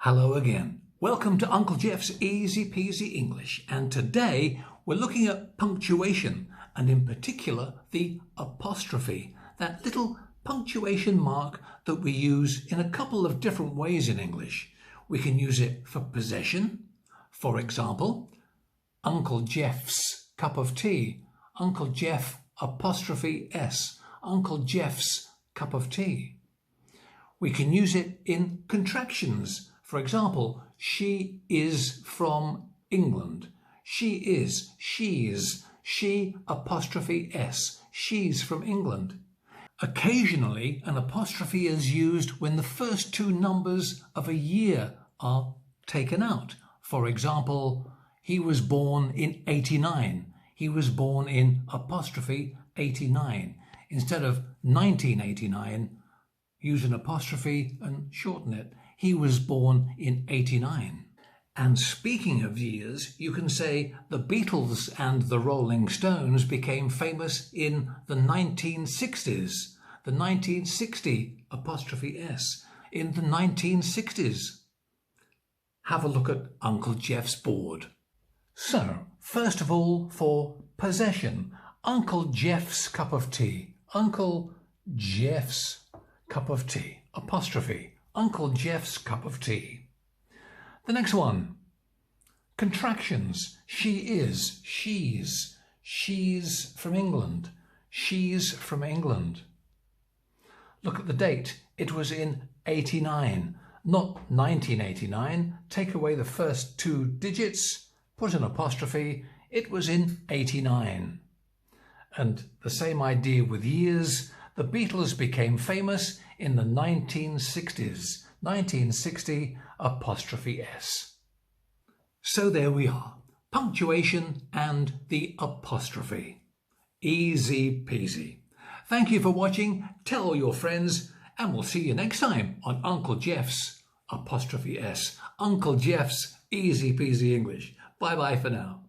Hello again. Welcome to Uncle Geoff's Easy-Peasy English, and today we're looking at punctuation, and in particular the apostrophe, that little punctuation mark that we use in a couple of different ways in English. We can use it for possession. For example, Uncle Geoff's cup of tea. Uncle Geoff apostrophe S. Uncle Geoff's cup of tea. We can use it in contractions. For example, she is from England. She is, she's, she apostrophe S. She's from England. Occasionally, an apostrophe is used when the first two numbers of a year are taken out. For example, he was born in 89. He was born in apostrophe 89. Instead of 1989, use an apostrophe and shorten it. He was born in 89. And speaking of years, you can say the Beatles and the Rolling Stones became famous in the 1960s. The 1960 apostrophe S in the 1960s. Have a look at Uncle Geoff's board. So, first of all, for possession, Uncle Geoff's cup of tea. Uncle Geoff's cup of tea. Apostrophe. Uncle Geoff's cup of tea. The next one. Contractions. She is. She's. She's from England. She's from England. Look at the date. It was in 89, not 1989. Take away the first two digits, put an apostrophe. It was in 89. And the same idea with years. The Beatles became famous in the 1960s. 1960 apostrophe S. So there we are. Punctuation and the apostrophe. Easy peasy. Thank you for watching. Tell all your friends, and we'll see you next time on Uncle Geoff's apostrophe S. Uncle Geoff's Easy Peasy English. Bye bye for now.